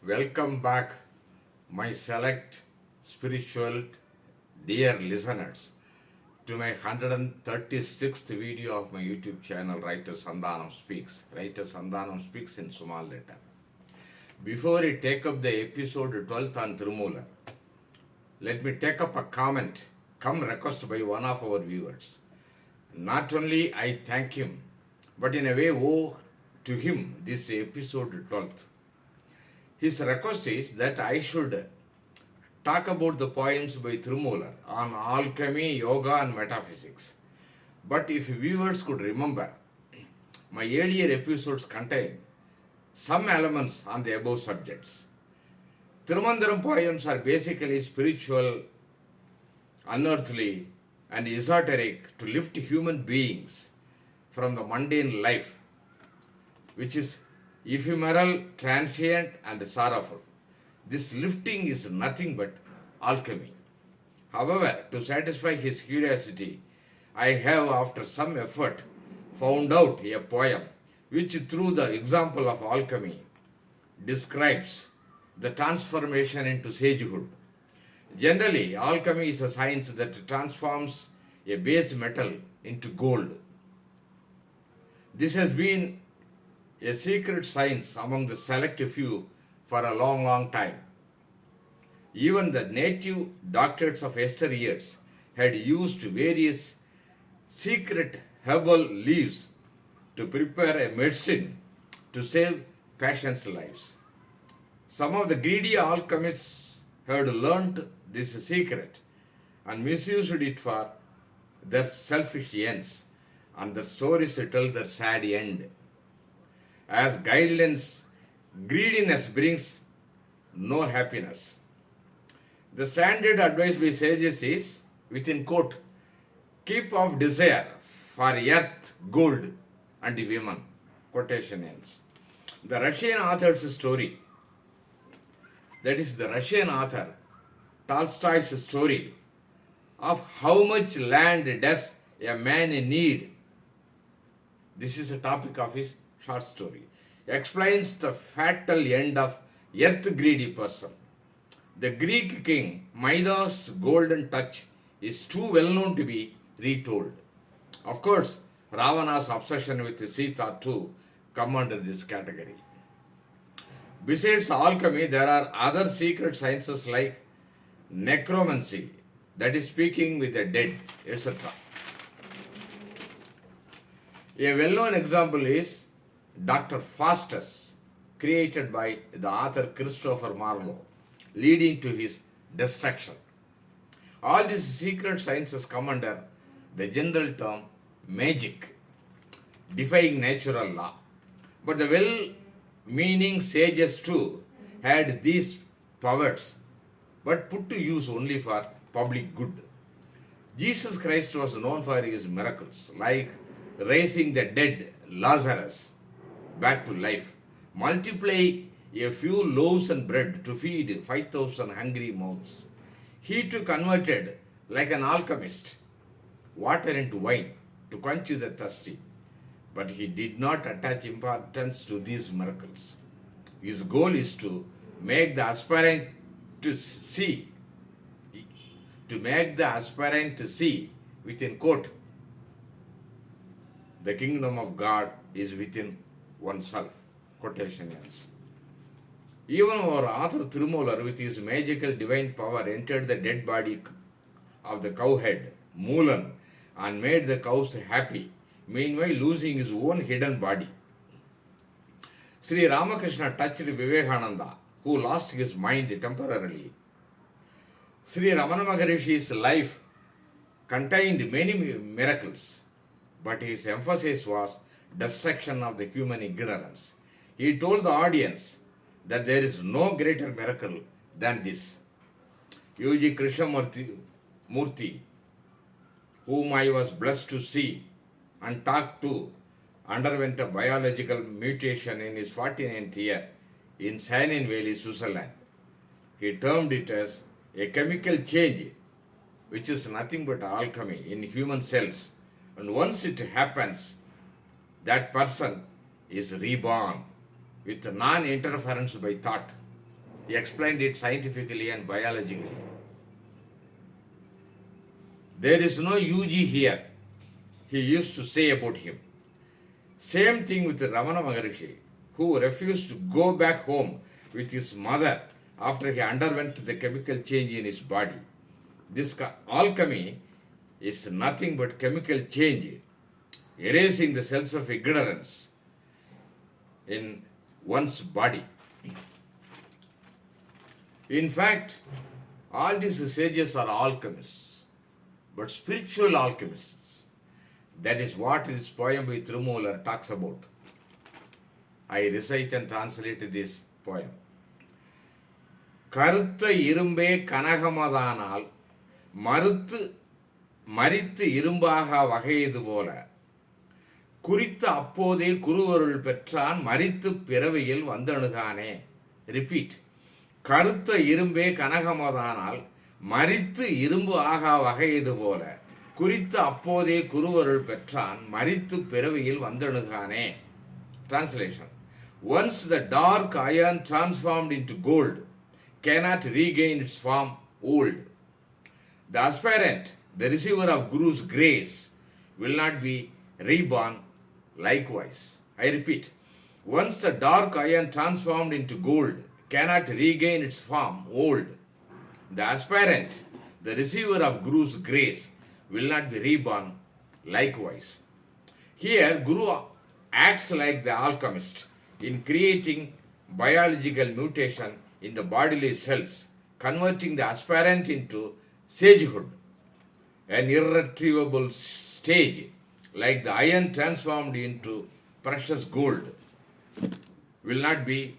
Welcome back, my select spiritual dear listeners, to my 136th video of my YouTube channel, Writer Sandanam Speaks. Writer Sandanam Speaks in small letter. Before I take up the episode 12th on Thirumoolar, let me take up a comment come request by one of our viewers. Not only I thank him, but in a way owe to him this episode 12th. His request is that I should talk about the poems by Thirumoolar on alchemy, yoga and metaphysics. But if viewers could remember, my earlier episodes contain some elements on the above subjects. Thirumandaram poems are basically spiritual, unearthly and esoteric to lift human beings from the mundane life, which is ephemeral, transient and sorrowful. This lifting is nothing but alchemy. However, to satisfy his curiosity, I have, after some effort, found out a poem which, through the example of alchemy, describes the transformation into sagehood. Generally, alchemy is a science that transforms a base metal into gold. This has been a secret science among the select few for a long time. Even the native doctors of yesteryears had used various secret herbal leaves to prepare a medicine to save patients' lives. Some of the greedy alchemists had learnt this secret and misused it for their selfish ends, and the stories tell their sad end. As guidelines, greediness brings no happiness. The standard advice by sages is, within quote, keep off desire for earth, gold and women. Quotation ends. The Russian author's story, that is the Russian author Tolstoy's story of how much land does a man need, this is the topic of his short story, explains the fatal end of earth-greedy person. The Greek king Midas' golden touch is too well known to be retold. Of course, Ravana's obsession with Sita too come under this category. Besides alchemy, there are other secret sciences like necromancy, that is speaking with the dead, etc. A well-known example is Dr. Faustus, created by the author Christopher Marlowe, leading to his destruction. All these secret sciences come under the general term magic, defying natural law. But the well-meaning sages too had these powers, but put to use only for public good. Jesus Christ was known for his miracles, like raising the dead Lazarus back to life, multiply a few loaves and bread to feed 5,000 hungry mouths. He too converted, like an alchemist, water into wine to quench the thirsty. But he did not attach importance to these miracles. His goal is to make the aspirant to see, within quote, the kingdom of God is within oneself. Quotation ends. Even our author Thirumoolar, with his magical divine power, entered the dead body of the cowhead, Moolan, and made the cows happy, meanwhile losing his own hidden body. Sri Ramakrishna touched Vivekananda, who lost his mind temporarily. Sri Ramana Maharishi's life contained many miracles, but his emphasis was destruction of the human ignorance. He told the audience that there is no greater miracle than this. U.G. Krishnamurti, whom I was blessed to see and talk to, underwent a biological mutation in his 49th year in Sanin Valley, Switzerland. He termed it as a chemical change, which is nothing but alchemy in human cells. And once it happens, that person is reborn with non-interference by thought. He explained it scientifically and biologically. There is no UG here, he used to say about him. Same thing with Ramana Maharishi, who refused to go back home with his mother after he underwent the chemical change in his body. This alchemy is nothing but chemical change, erasing the cells of ignorance in one's body. In fact, all these sages are alchemists, but spiritual alchemists. That is what this poem by Thirumoolar talks about. I recite and translate this poem. கருத்த இரும்பே கனகமதானால் மரித்து இரும்பாக வகையது போல குறித்த அப்போதே குருவருள் பெற்றான் மரித்து பிறவியில் வந்தணுகானே. Repeat. கருத்த இரும்பே கனகமதானால் மரித்து இரும்பு ஆகா வகையது போல குறித்த அப்போதே குருவருள் பெற்றான் மரித்து பிறவியில் வந்தணுகானே. Translation. Once the dark iron transformed into gold cannot regain its form old. The aspirant, the receiver of Guru's grace, will not be reborn likewise. I repeat, once the dark iron transformed into gold cannot regain its form old. The aspirant, the receiver of Guru's grace, will not be reborn likewise. Here, Guru acts like the alchemist in creating biological mutation in the bodily cells, converting the aspirant into sagehood, an irretrievable stage, like the iron transformed into precious gold, will not be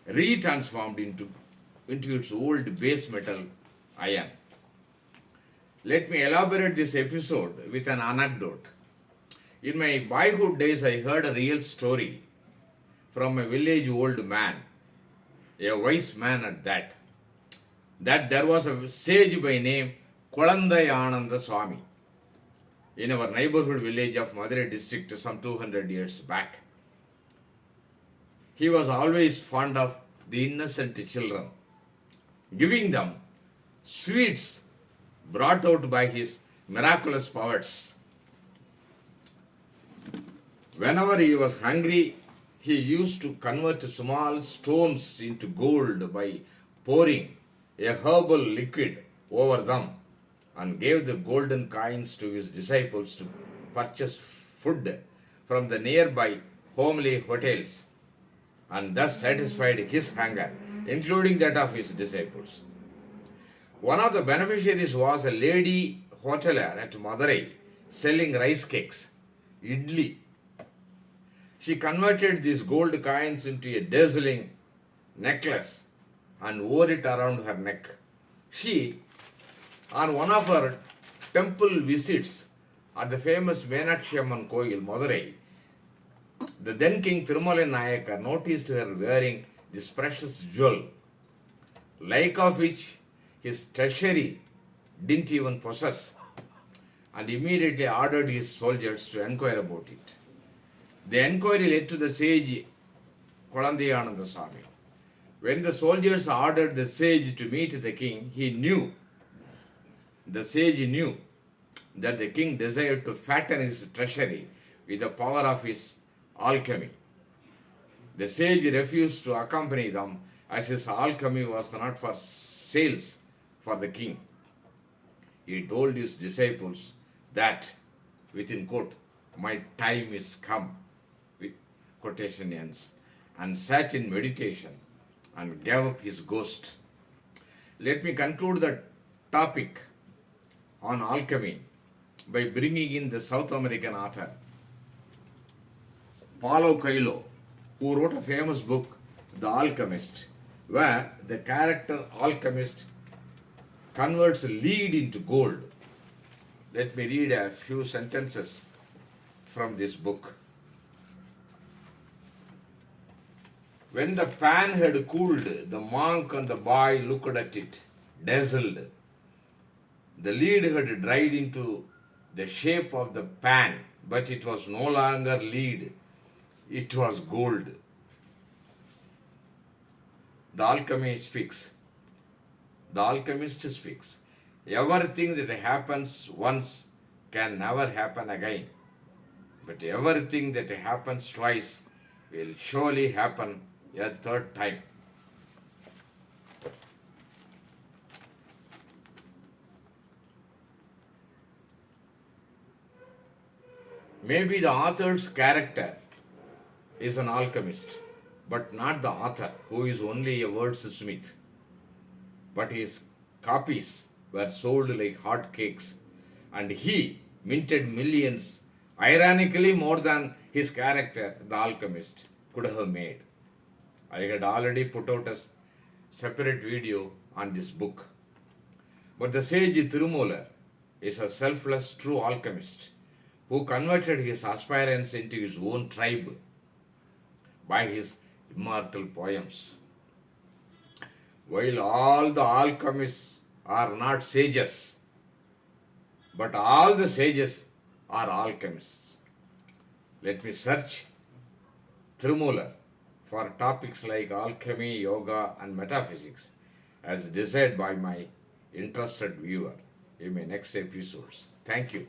retransformed into its old base metal iron. Let me elaborate this episode with an anecdote. In my boyhood days, I heard a real story from a village old man, a wise man at that there was a sage by name Kandan Swami in our neighborhood village of Madurai district some 200 years back. He was always fond of the innocent children, giving them sweets brought out by his miraculous powers. Whenever he was hungry, he used to convert small stones into gold by pouring a herbal liquid over them and gave the golden coins to his disciples to purchase food from the nearby homely hotels and thus satisfied his hunger, including that of his disciples. One of the beneficiaries was a lady hotelier at Madurai selling rice cakes, idli. She converted these gold coins into a dazzling necklace and wore it around her neck. She, on one of her temple visits at the famous Meenakshi Amman Koil, Madurai, the then King Thirumoolar Nayaka noticed her wearing this precious jewel, like of which his treasury didn't even possess, and immediately ordered his soldiers to inquire about it. The inquiry led to the sage Kandan Swami. When the soldiers ordered the sage to meet the king, the sage knew that the king desired to fatten his treasury with the power of his alchemy. The sage refused to accompany them as his alchemy was not for sales for the king. He told his disciples that, within quote, my time is come, with quotation ends, and sat in meditation and gave up his ghost. Let me conclude the topic on alchemy by bringing in the South American author Paulo Coelho, who wrote a famous book, The Alchemist, where the character alchemist converts lead into gold. Let me read a few sentences from this book. When the pan had cooled, the monk and the boy looked at it, dazzled. The lead had dried into the shape of the pan, but it was no longer lead, it was gold. The alchemy speaks. The alchemist speaks. Everything that happens once can never happen again. But everything that happens twice will surely happen a third time. Maybe the author's character is an alchemist, but not the author, who is only a wordsmith. But his copies were sold like hot cakes, and he minted millions, ironically more than his character, the alchemist, could have made. I had already put out a separate video on this book. But the sage Thirumoolar is a selfless true alchemist who converted his aspirants into his own tribe by his immortal poems. While all the alchemists are not sages, but all the sages are alchemists. Let me search Thirumoolar for topics like alchemy, yoga, and metaphysics as desired by my interested viewer in my next episodes. Thank you.